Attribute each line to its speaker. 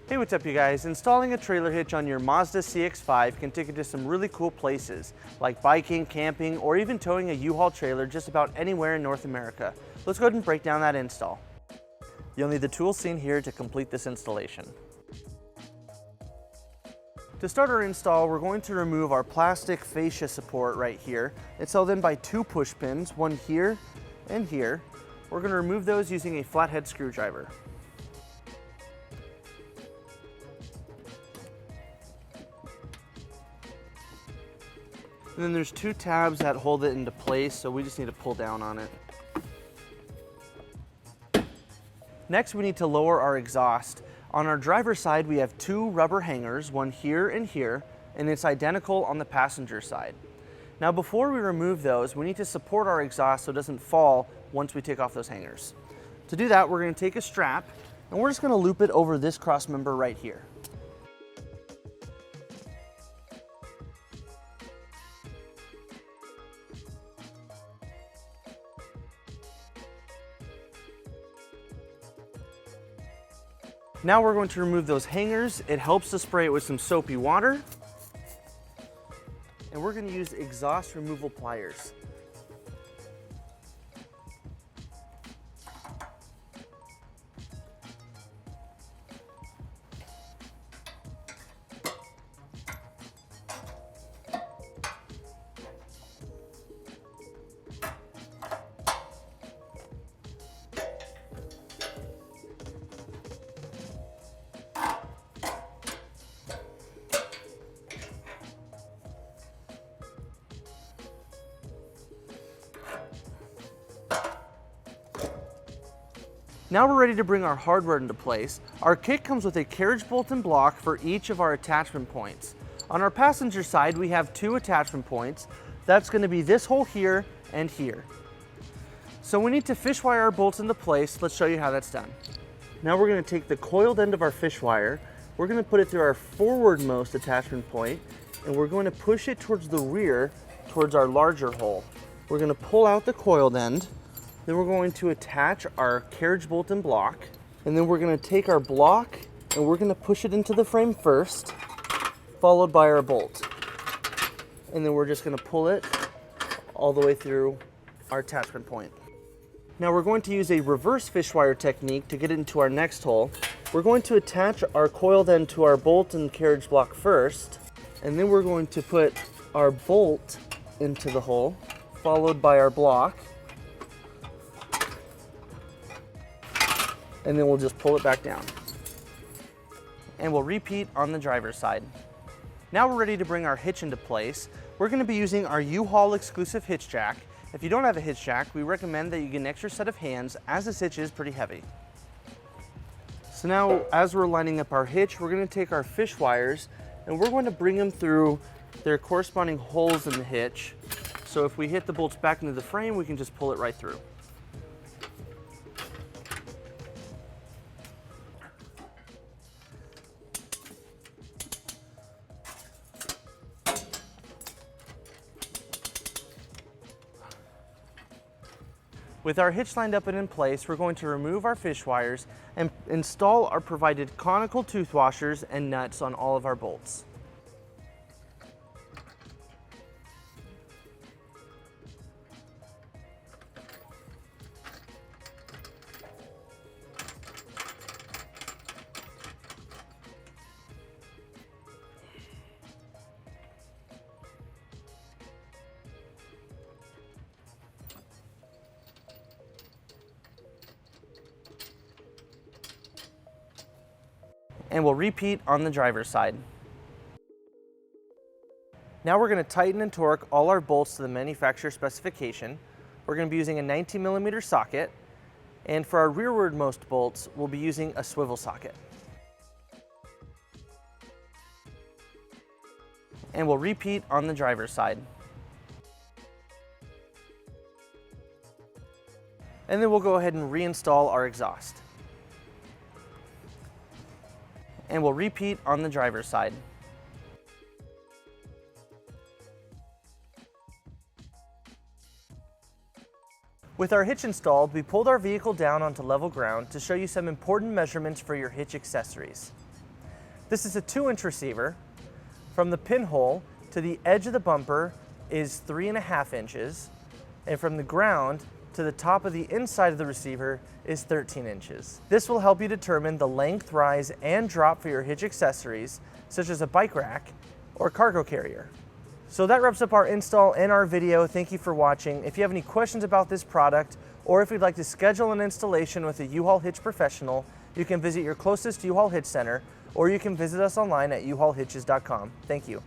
Speaker 1: Hey, what's up you guys? Installing a trailer hitch on your Mazda CX-5 can take you to some really cool places, like biking, camping, or even towing a U-Haul trailer just about anywhere in North America. Let's go ahead and break down that install. You'll need the tools seen here to complete this installation. To start our install, we're going to remove our plastic fascia support right here. It's held in by two push pins, one here and here. We're going to remove those using a flathead screwdriver. And then there's two tabs that hold it into place, so we just need to pull down on it. Next, we need to lower our exhaust. On our driver's side, we have two rubber hangers, one here, and it's identical on the passenger side. Now, before we remove those, we need to support our exhaust so it doesn't fall once we take off those hangers. To do that, we're going to take a strap, and we're just going to loop it over this cross member right here. Now we're going to remove those hangers. It helps to spray it with some soapy water. And we're going to use exhaust removal pliers. Now we're ready to bring our hardware into place. Our kit comes with a carriage bolt and block for each of our attachment points. On our passenger side, we have two attachment points. That's going to be this hole here and here. So we need to fish wire our bolts into place. Let's show you how that's done. Now we're going to take the coiled end of our fish wire, we're going to put it through our forwardmost attachment point, and we're going to push it towards the rear, towards our larger hole. We're going to pull out the coiled end. Then we're going to attach our carriage bolt and block, and then we're going to take our block and we're going to push it into the frame first, followed by our bolt. And then we're just going to pull it all the way through our attachment point. Now we're going to use a reverse fish wire technique to get it into our next hole. We're going to attach our coiled end to our bolt and carriage block first, and then we're going to put our bolt into the hole, followed by our block. And then we'll just pull it back down. And we'll repeat on the driver's side. Now we're ready to bring our hitch into place. We're going to be using our U-Haul exclusive hitch jack. If you don't have a hitch jack, we recommend that you get an extra set of hands, as this hitch is pretty heavy. So now, as we're lining up our hitch, we're going to take our fish wires and we're going to bring them through their corresponding holes in the hitch. So if we hit the bolts back into the frame, we can just pull it right through. With our hitch lined up and in place, we're going to remove our fish wires and install our provided conical tooth washers and nuts on all of our bolts. And we'll repeat on the driver's side. Now we're going to tighten and torque all our bolts to the manufacturer specification. We're going to be using a 19mm socket, and for our rearward-most bolts, we'll be using a swivel socket. And we'll repeat on the driver's side. And then we'll go ahead and reinstall our exhaust. And we'll repeat on the driver's side. With our hitch installed, we pulled our vehicle down onto level ground to show you some important measurements for your hitch accessories. This is a 2-inch receiver. From the pinhole to the edge of the bumper is 3.5 inches, and from the ground to the top of the inside of the receiver is 13 inches. This will help you determine the length, rise, and drop for your hitch accessories, such as a bike rack or cargo carrier. So that wraps up our install and our video. Thank you for watching. If you have any questions about this product, or if you'd like to schedule an installation with a U-Haul Hitch professional, you can visit your closest U-Haul Hitch center, or you can visit us online at uhaulhitches.com. Thank you.